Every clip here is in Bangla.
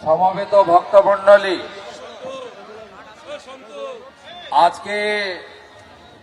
সমবেত ভক্তমণ্ডলী, আজকে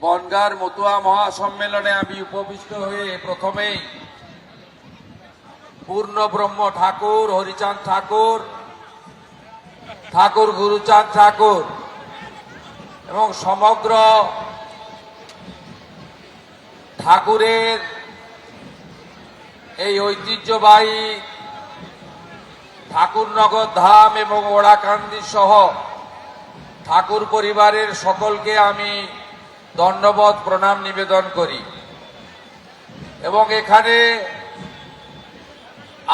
বনগাঁর মতুয়া মহাসম্মেলনে আমি উপবিষ্ট হয়ে প্রথমেই পূর্ণ ব্রহ্ম ঠাকুর, হরিচাঁদ ঠাকুর, ঠাকুর গুরুচাঁদ ঠাকুর এবং সমগ্র ঠাকুরের এই ঐতিহ্যবাহী ঠাকুরনগর ধাম এবং ওড়াকান্দি সহ ঠাকুর পরিবারের সকলকে আমি দণ্ডবত প্রণাম নিবেদন করি। এবং এখানে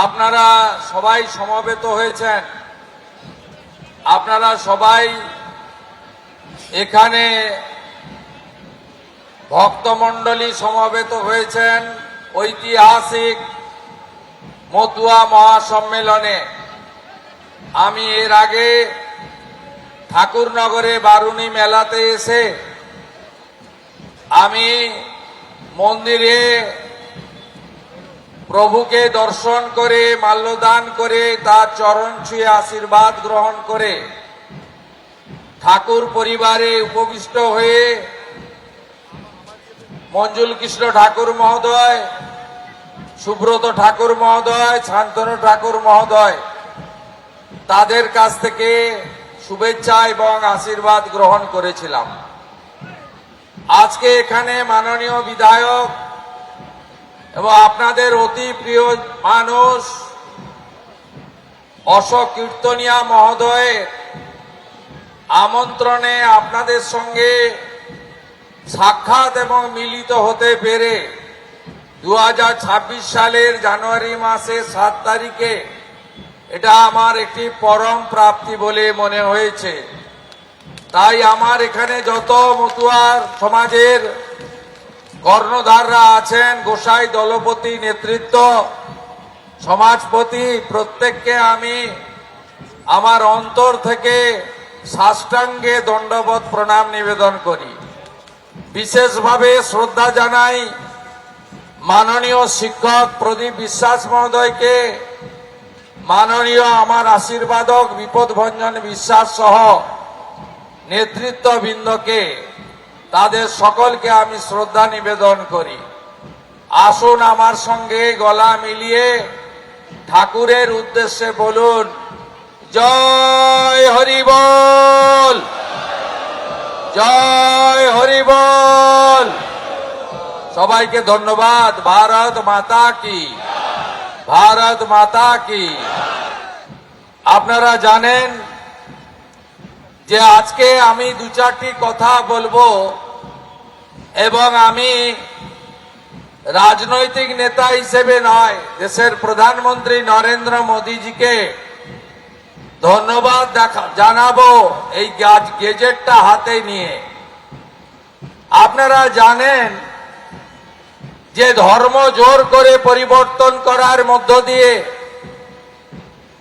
আপনারা সবাই সমবেত হয়েছেন, আপনারা সবাই এখানে ভক্তমণ্ডলী সমবেত হয়েছেন ঐতিহাসিক মতুয়া মহাসম্মেলনে। আমি এর আগে ঠাকুরনগরে বারুণী মেলাতে এসে আমি মন্দিরে প্রভুকে দর্শন করে মাল্যদান করে তার চরণ ছুঁয়ে আশীর্বাদ গ্রহণ করে ঠাকুর পরিবারে উপবিষ্ট হয়ে মঞ্জুল কৃষ্ণ ঠাকুর মহোদয়, সুব্রত ঠাকুর মহোদয়, শান্তনু ঠাকুর মহোদয় তাদের কাছ থেকে শুভেচ্ছা এবং আশীর্বাদ গ্রহণ করেছিলাম। আজকে এখানে মাননীয় বিধায়ক এবং আপনাদের অতি প্রিয় মানুষ অশোক কীর্তনিয়া মহোদয়ের আমন্ত্রণে আপনাদের সঙ্গে সাক্ষাৎ এবং মিলিত হতে পেরে 2026 সালের জানুয়ারি মাসের 7 তারিখে এটা আমার একটি পরম প্রাপ্তি বলে মনে হয়েছে। তাই আমার এখানে যত মতুয়ার সমাজের কর্ণধাররা আছেন, গোসাই দলপতি নেতৃত্ব, সমাজপতি, প্রত্যেককে আমি আমার অন্তর থেকে সাষ্টাঙ্গে দণ্ডবত প্রণাম নিবেদন করি। বিশেষভাবে শ্রদ্ধা জানাই মাননীয় শিক্ষক প্রদীপ বিশ্বাস মহোদয়কে, মাননীয় আমার আশীর্বাদক বিপদভঞ্জন বিশ্বাস সহ নেতৃত্ববৃন্দকে, তাদের সকলকে আমি শ্রদ্ধা নিবেদন করি। আসুন আমার সঙ্গে গলা মিলিয়ে ঠাকুরের উদ্দেশ্যে বলুন, জয় হরি বল, জয় হরি বল। সবাইকে ধন্যবাদ। ভারত মাতা কি, ভারত মাতা কি। আপনারা জানেন যে আজকে আমি 2-4টি কথা বলবো এবং আমি রাজনৈতিক নেতা হিসেবে নয়, দেশের প্রধানমন্ত্রী নরেন্দ্র মোদীজিকে ধন্যবাদ জানাবো এই গেজেটটা হাতে নিয়ে। আপনারা জানেন যে ধর্ম জোর করে পরিবর্তন করার মধ্য দিয়ে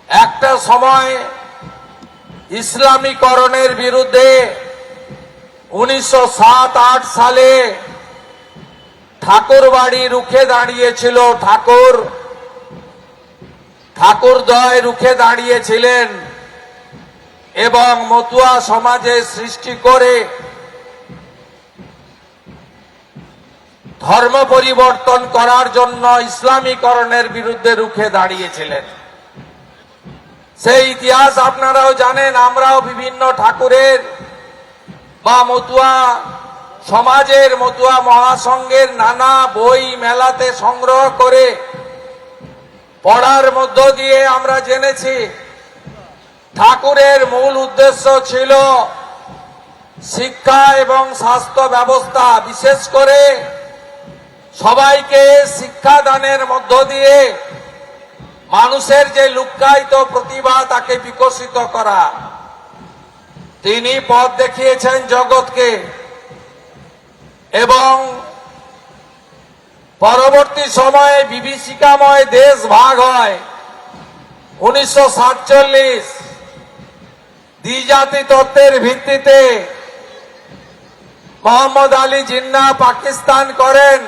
একটা সময় ইসলামীকরণের বিরুদ্ধে 1907-8 সালে ঠাকুর বাড়ি রুখে দাঁড়িয়েছিল, ঠাকুরদ্বয় রুখে দাঁড়িয়েছিলেন এবং মতুয়া সমাজে সৃষ্টি করে ধর্ম পরিবর্তন করার জন্য ইসলামীকরণের বিরুদ্ধে রুখে দাঁড়িয়েছিলেন। সেই ইতিহাস আপনারাও জানেন। আমরাও বিভিন্ন ঠাকুরের বা মতুয়া সমাজের, মতুয়া মহাসংঘের নানা বই মেলাতে সংগ্রহ করে পড়ার মধ্য দিয়ে আমরা জেনেছি ঠাকুরের মূল উদ্দেশ্য ছিল শিক্ষা এবং স্বাস্থ্য ব্যবস্থা, বিশেষ করে সবাইকে শিক্ষাদানের মধ্য দিয়ে মানুষের যে লুক্কায়িত প্রতিভা তাকে বিকশিত করা। তিনি পথ দেখিয়েছেন জগৎকে এবং পরবর্তী সময়ে বিভীষিকাময় দেশ ভাগ হয়। 1947 দ্বিজাতি তত্ত্বের ভিত্তিতে মোহাম্মদ আলী জিন্নাহ পাকিস্তান করেন,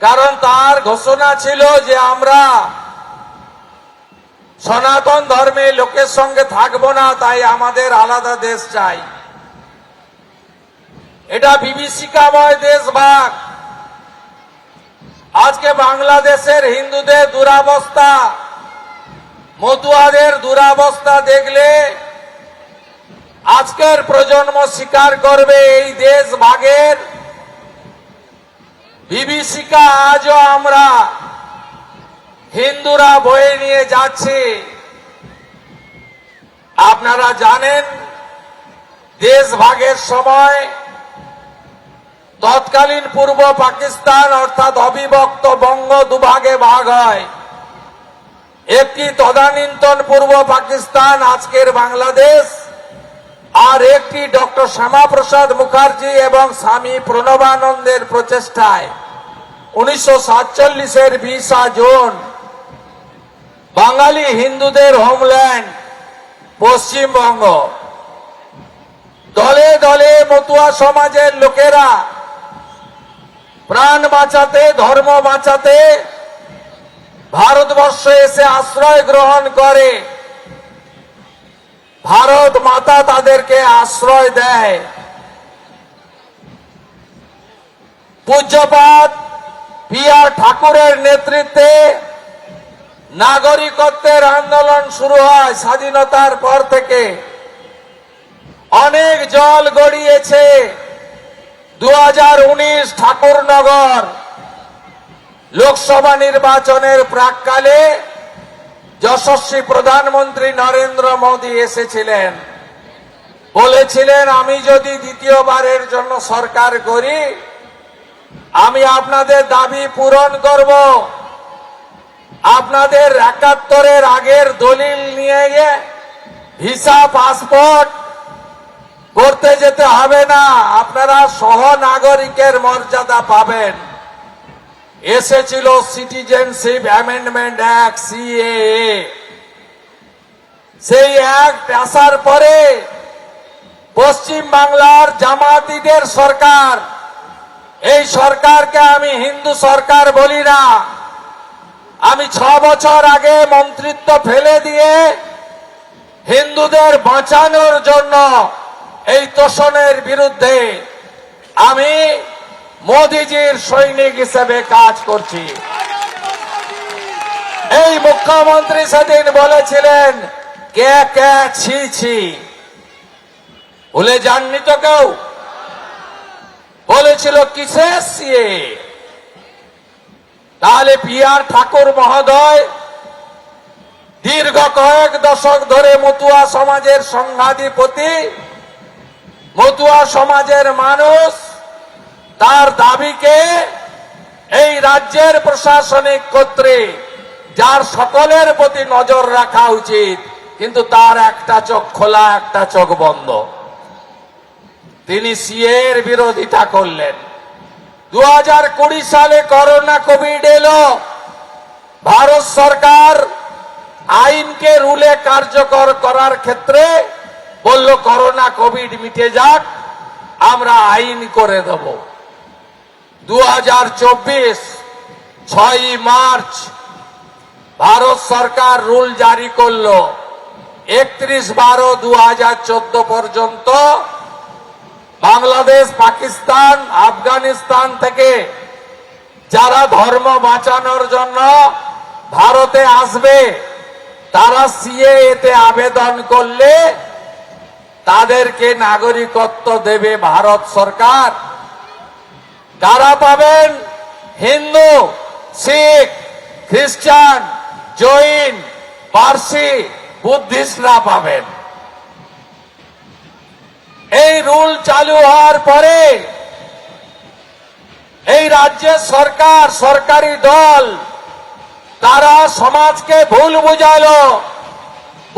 কারণ তার ঘোষণা ছিল যে আমরা সনাতন ধর্মে লোকের সঙ্গে থাকবো না, তাই আমাদের আলাদা দেশ চাই। এটা বিভীষিকাময় দেশ ভাগ। আজকে বাংলাদেশের হিন্দুদের দুরাবস্থা, মতুয়াদের দুরাবস্থা দেখলে আজকের প্রজন্ম স্বীকার করবে এই দেশ ভাগের বিভীষিকা আজও আমরা হিন্দুরা বয়ে নিয়ে যাচ্ছি। আপনারা জানেন দেশ ভাগের সময় তৎকালীন পূর্ব পাকিস্তান অর্থাৎ অবিভক্ত বঙ্গ দুভাগে ভাগ হয়। একটি তদানীন্তন পূর্ব পাকিস্তান আজকের বাংলাদেশ, আর একটি ডক্টর শ্যামাপ্রসাদ মুখার্জি এবং স্বামী প্রণবানন্দের প্রচেষ্টায় 1947-এর 20 জুন বাঙালি হিন্দুদের হোমল্যান্ড পশ্চিমবঙ্গ। দলে দলে মতুয়া সমাজের লোকেরা প্রাণ বাঁচাতে, ধর্ম বাঁচাতে ভারতবর্ষে এসে আশ্রয় গ্রহণ করে। ভারত মাতা তাদেরকে আশ্রয় দেয়। পূজ্যপাত পি.আর. ঠাকুরের নেতৃত্বে নাগরিকত্বের আন্দোলন শুরু হয়। স্বাধীনতার পর থেকে অনেক জল গড়িয়েছে। 2019 ঠাকুরনগর লোকসভা নির্বাচনের প্রাক্কালে যশস্বী প্রধানমন্ত্রী নরেন্দ্র মোদী এসেছিলেন, বলেছিলেন আমি যদি দ্বিতীয়বারের জন্য সরকার করি আমি আপনাদের দাবি পূরণ করব। আপনাদের 71-এর আগের দলিল নিয়ে গিয়ে ভিসা পাসপোর্ট করতে যেতে হবে না, আপনারা সহ নাগরিকের মর্যাদা পাবেন। এসেছিল সিটিজেনশিপ অ্যামেন্ডমেন্ট অ্যাক্ট, সিএএ। সেই অ্যাক্ট আসার পরে পশ্চিম বাংলার জামাতিদের সরকার, এই সরকারকে আমি হিন্দু সরকার বলি না, আমি 6 বছর আগে মন্ত্রিত্ব ফেলে দিয়ে হিন্দুদের বাঁচানোর জন্য এই তোষণের বিরুদ্ধে আমি মোদিজির সৈনিক হিসেবে কাজ করছি। এই মুখ্যমন্ত্রী সেদিন বলেছিলেন কে কে ছি ছি, ভুলে যাননি তো কেউ? বলেছিল কিসের সিএ? তাহলে পি.আর. ঠাকুর মহোদয় দীর্ঘ কয়েক দশক ধরে মতুয়া সমাজের সংঘাধিপতি, মতুয়া সমাজের মানুষ তার দাবিকে এই রাজ্যের প্রশাসনিক কর্তৃক, যার সকলের প্রতি নজর রাখা উচিত, কিন্তু তার একটা চোখ খোলা একটা চোখ বন্ধ। তিনি সিএর বিরোধিতা করলেন। 2020 সালে করোনা কোভিড এলো, ভারত সরকার আইনকে রুলে কার্যকর করার ক্ষেত্রে বলল করোনা কোভিড মিটে যাক, আমরা আইন করে দেব। 2024 6 মার্চ ভারত সরকার রুল জারি করলো। 31/12/2014 পর্যন্ত বাংলাদেশ, পাকিস্তান, আফগানিস্তান থেকে যারা ধর্ম বাঁচানোর জন্য ভারতে আসবে তারা সিএএতে আবেদন করলে তাদেরকে নাগরিকত্ব দেবে ভারত সরকার। কারা পাবেন? হিন্দু, শিখ, খ্রিস্টান, জৈন, পার্সি, বুদ্ধিস্টরা পাবেন। এই রুল চালু হওয়ার পরে এই রাজ্যের সরকার, সরকারি দল তারা সমাজকে ভুল বুঝালো,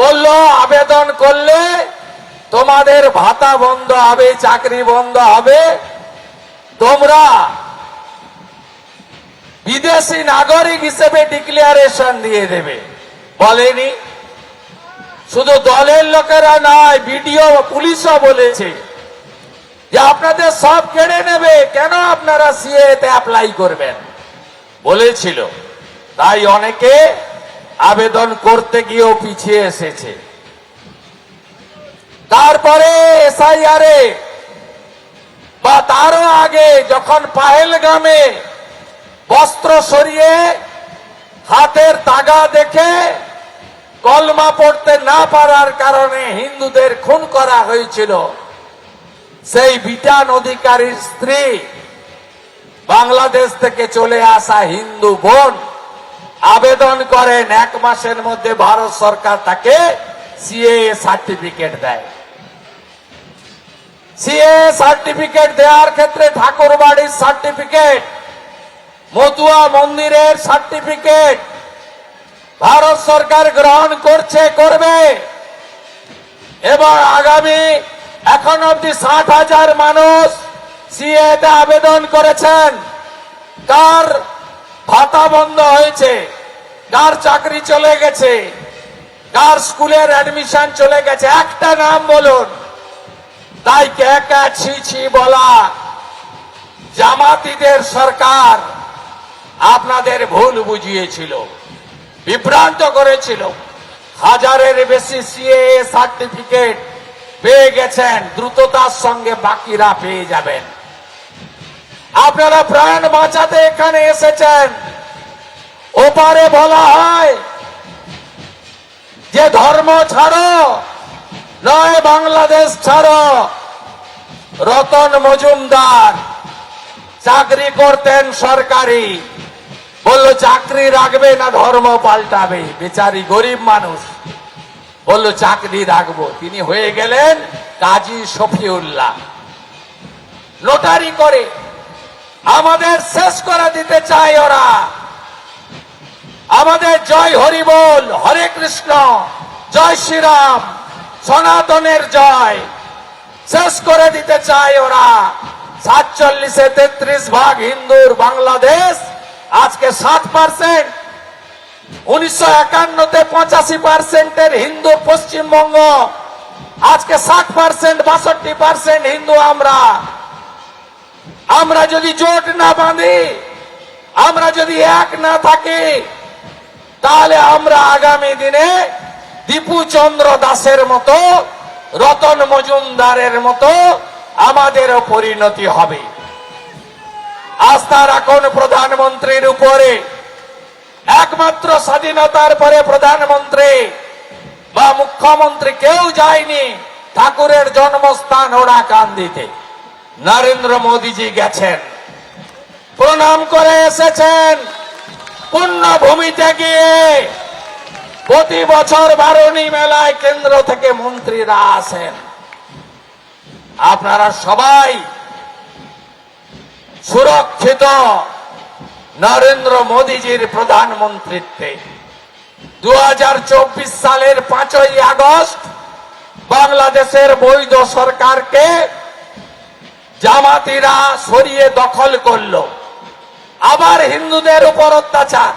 বলল আবেদন করলে তোমাদের ভাতা বন্ধ হবে, চাকরি বন্ধ হবে, তোমরা বিদেশি নাগরিক হিসেবে ডিক্লারেশন দিয়ে দেবে। বলেনি? শুধু দলের লোকেরা নয়, বিডিও, পুলিশও বলেছে যে আপনাদের সব কেড়ে নেবে, কেন আপনারা সিএতে অ্যাপ্লাই করবেন, বলেছিল। তাই অনেকে আবেদন করতে গিয়েও পিছিয়ে এসেছে। তারপরে এসআইআরে বা তারও আগে যখন পাহেলগামে বস্ত্র সরিয়ে হাতের তাগা দেখে কলমা পড়তে না পারার কারণে হিন্দুদের খুন করা হয়েছিল, সেই বিটান অধিকারীর স্ত্রী বাংলাদেশ থেকে চলে আসা হিন্দু বোন আবেদন করেন, 1 মাসের মধ্যে ভারত সরকার তাকে সিএএ সার্টিফিকেট দেয়। সিএএ সার্টিফিকেট দেওয়ার ক্ষেত্রে ঠাকুর বাড়ির সার্টিফিকেট, মতুয়া মন্দিরের সার্টিফিকেট ভারত সরকার গ্রহণ করবে এবং আগামী এখন অব্দি 60,000 মানুষ সিএতে আবেদন করেছেন। কার ভাতা বন্ধ হয়েছে, কার চাকরি চলে গেছে, কার স্কুলের অ্যাডমিশন চলে গেছে, একটা নাম বলুন। তাই কে ছি ছি বলা জামাতিদের সরকার আপনাদের ভুল বুঝিয়েছিল, বিভ্রান্ত করেছিল। 1000-এর বেশি সিএএ সার্টিফিকেট পেয়ে গেছেন, দ্রুততার সঙ্গে বাকিরা পেয়ে যাবেন। আপনারা প্রাণ বাঁচাতে এখানে এসেছেন। ওপারে বলা হয় যে ধর্ম ছাড়ো নয় বাংলাদেশ ছাড়ো। রতন মজুমদার চাকরি করতেন সরকারি, বলল চাকরি রাখবে না ধর্ম পাল্টাবে। বেচারি গরিব মানুষ, বলল চাকরি রাখবো। তিনি হয়ে গেলেন কাজী শফিউল্লাহ। নোটারি করে আমাদের শেষ করে দিতে চায় ওরা। আমাদের জয় হরি বল, হরে কৃষ্ণ, জয় শ্রীরাম, সনাতনের জয় শেষ করে দিতে চায় ওরা। 47-এ 33 ভাগ হিন্দুর বাংলাদেশ আজকে 60%। 1951-তে 85%-এর হিন্দু পশ্চিমবঙ্গ আজকে 60%, 62% হিন্দু আমরা। আমরা যদি জোট না বাঁধি, আমরা যদি এক না থাকি, তাহলে আমরা আগামী দিনে দীপু চন্দ্র দাসের মতো, রতন মজুমদারের মতো আমাদেরও পরিণতি হবে। আস্থা রাখুন প্রধানমন্ত্রীর উপরে। একমাত্র স্বাধীনতার পরে প্রধানমন্ত্রী বা মুখ্যমন্ত্রী কেউ যায়নি ঠাকুরের জন্মস্থান ওরাকান্দিতে। নরেন্দ্র মোদীজি গেছেন, প্রণাম করে এসেছেন। পুণ্যভূমিতে গিয়ে প্রতি বছর বারুণী মেলায় কেন্দ্র থেকে মন্ত্রীরা আসেন। আপনারা সবাই সুরক্ষিত নরেন্দ্র মোদীজির প্রধানমন্ত্রীত্বে। 2024 সালের 5ই আগস্ট বাংলাদেশের বৈধ সরকারকে জামাতিরা সরিয়ে দখল করলো। আবার হিন্দুদের উপর অত্যাচার,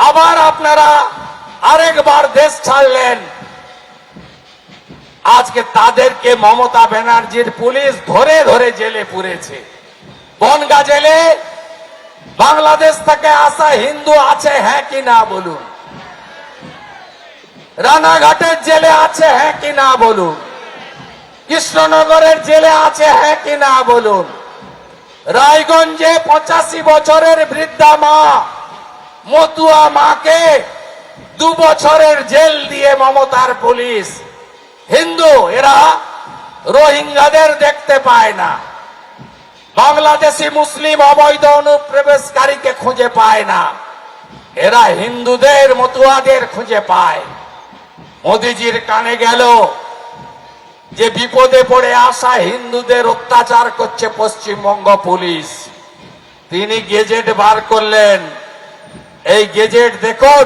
আবার আপনারা আরেকবার দেশ ছাড়লেন। আজকে তাদেরকে মমতা ব্যানার্জির পুলিশ ধরে ধরে জেলে পুরেছে। বনগা জেলে বাংলাদেশ থেকে আসা হিন্দু আছে হ্যাঁ কি না বলুন? রানাঘাটের জেলে আছে হ্যাঁ কি না বলুন? কৃষ্ণনগরের জেলে আছে হ্যাঁ কি না বলুন? রায়গঞ্জে 85 বছরের বৃদ্ধা মা, মতুয়া মাকে 2 বছরের জেল দিয়ে মমতার পুলিশ। হিন্দু এরা রোহিঙ্গাদের দেখতে পায় না, বাংলাদেশি মুসলিম অবৈধ অনুপ্রবেশকারীকে খুঁজে পায় না, এরা হিন্দুদের মতুয়াদের খুঁজে পায়। মোদিজির কানে গেল যে বিপদে পড়ে আসা হিন্দুদের অত্যাচার করছে পশ্চিমবঙ্গ পুলিশ। তিনি গেজেট বার করলেন। এই গেজেট দেখুন,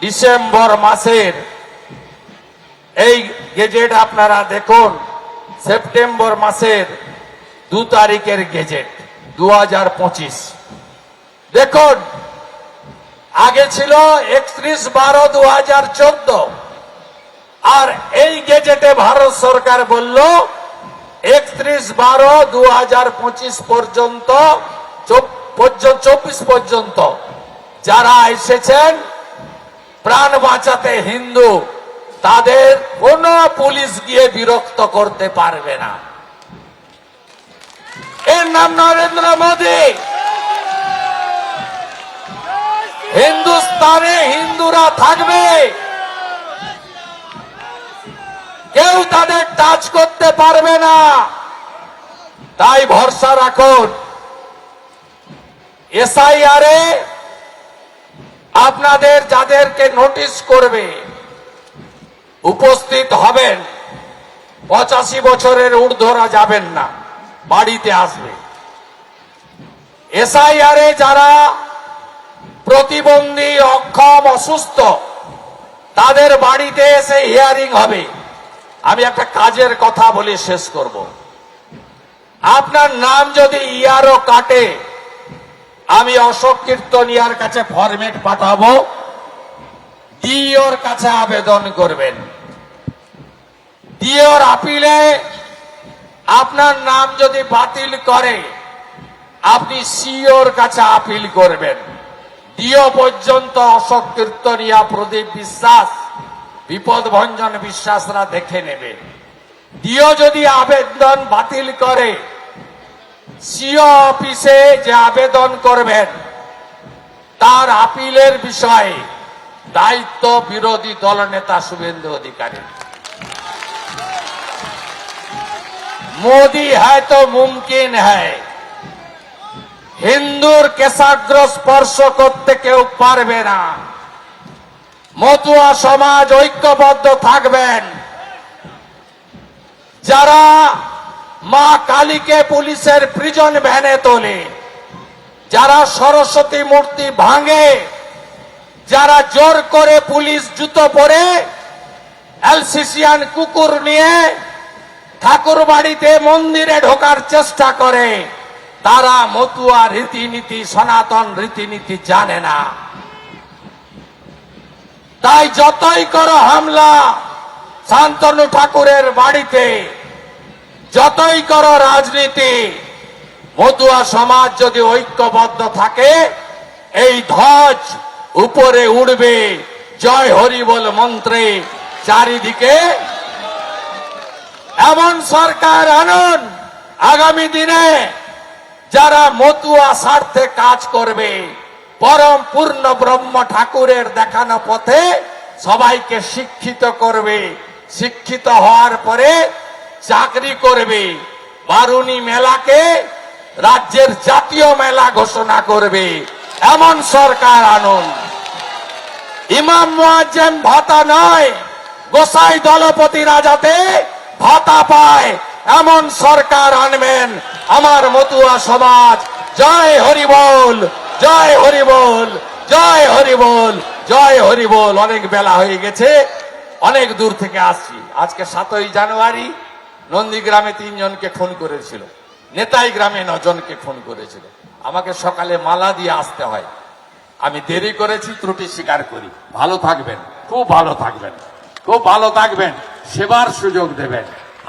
ডিসেম্বর মাসের এই গেজেট আপনারা দেখুন, সেপ্টেম্বর মাসের 2 তারিখের গেজেট 2025। দেখুন, আগে ছিল 31/12/2014, আর এই গেজেটে ভারত সরকার বলল 31/12/2025 পর্যন্ত, 24 পর্যন্ত যারা এসেছেন প্রাণ বাঁচাতে হিন্দু, তাদের কোনো পুলিশ গিয়ে বিরক্ত করতে পারবে না। এর নাম নরেন্দ্র মোদী। হিন্দুস্তানে হিন্দুরা থাকবে, কেউ তাদের টাচ করতে পারবে না। তাই ভরসা রাখুন। এসআইআর এ আপনাদের যাদেরকে নোটিশ করবে উপস্থিত হবেন। 85 বছরের ঊর্ধ্বরা যাবেন না, বাড়িতে আসবে। এসআইআর এ যারা প্রতিবন্ধী, অক্ষম, অসুস্থ, তাদের বাড়িতে এসে হিয়ারিং হবে। আমি একটা কাজের কথা বলে শেষ করব। আপনার নাম যদি ইয়ারও কাটে, আমি অশোক কীর্তনিয়ার কাছে ফরমেট পাঠাবো, ডিওর কাছে আবেদন করবেন। ডিওর আপিলে আপনার নাম যদি বাতিল করে, আপনি সিওর কাছে আপিল করবেন। ডিও পর্যন্ত অশোক কীর্তনিয়া, প্রদীপ বিশ্বাস, বিপদ ভঞ্জন বিশ্বাসরা দেখে নেবে। ডিও যদি আবেদন বাতিল করে, সিও অফিসে যে আবেদন করবেন তার আপিলের বিষয়ে দায়িত্ব বিরোধী দলনেতা শুভেন্দু অধিকারী। मोदी है तो मुमकिन है। হিন্দুর কেশাগ্র স্পর্শ করতে কেউ পারবে না। মতুয়া সমাজ ঐক্যবদ্ধ থাকবেন। যারা মা কালীকে পুলিশের প্রিজন ভ্যানে তোলে, যারা সরস্বতী মূর্তি ভাঙে, যারা জোর করে পুলিশ জুতো পরে এলসিসিয়ান কুকুর নিয়ে ঠাকুর বাড়িতে মন্দিরে ঢোকার চেষ্টা করে, তারা মতুয়া রীতিনীতি, সনাতন রীতিনীতি জানে না। তাই যতই করো হামলা শান্তনু ঠাকুরের বাড়িতে, যতই করো রাজনীতি, মতুয়া সমাজ যদি ঐক্যবদ্ধ থাকে, এই ধ্বজ উপরে উড়বে জয় হরি বল মন্ত্রে। চারিদিকে এমন সরকার আনুন আগামী দিনে যারা মতুয়া স্বার্থে কাজ করবে, পরম পূর্ণ ব্রহ্ম ঠাকুরের দেখানো পথে সবাইকে শিক্ষিত করবে। শিক্ষিত হওয়ার পরে চাকরি করবে। বারুণী মেলাকে রাজ্যের জাতীয় মেলা ঘোষণা করবে, এমন সরকার আনুন। ইমাম মুয়াজ্জেম ভাতা নয়, গোসাই দলপতিরা যাতে ভাতা পায়, এমন সরকার আনবেন। আমার মতুয়া সমাজ জয় হরি বল, জয় হরি বল, জয় হরি বল, জয় হরি বল। অনেক বেলা হয়ে গেছে, অনেক দূর থেকে আসছি। আজকে 7ই জানুয়ারি নন্দীগ্রামে 3 জনকে খুন করেছিল, নেতাই গ্রামে 9 জনকে খুন করেছিল। আমাকে সকালে মালা দিয়ে আসতে হয়। আমি দেরি করেছি, ত্রুটি স্বীকার করি। ভালো থাকবেন, খুব ভালো থাকবেন, খুব ভালো থাকবেন। সেবার সুযোগ দেবেন।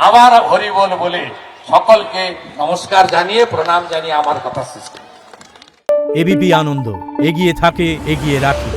আবার হরিবল বলে সকলকে নমস্কার জানিয়ে, প্রণাম জানিয়ে আমার কথা শেষ করি। এবিপি আনন্দ এগিয়ে থাকে, এগিয়ে রাখে।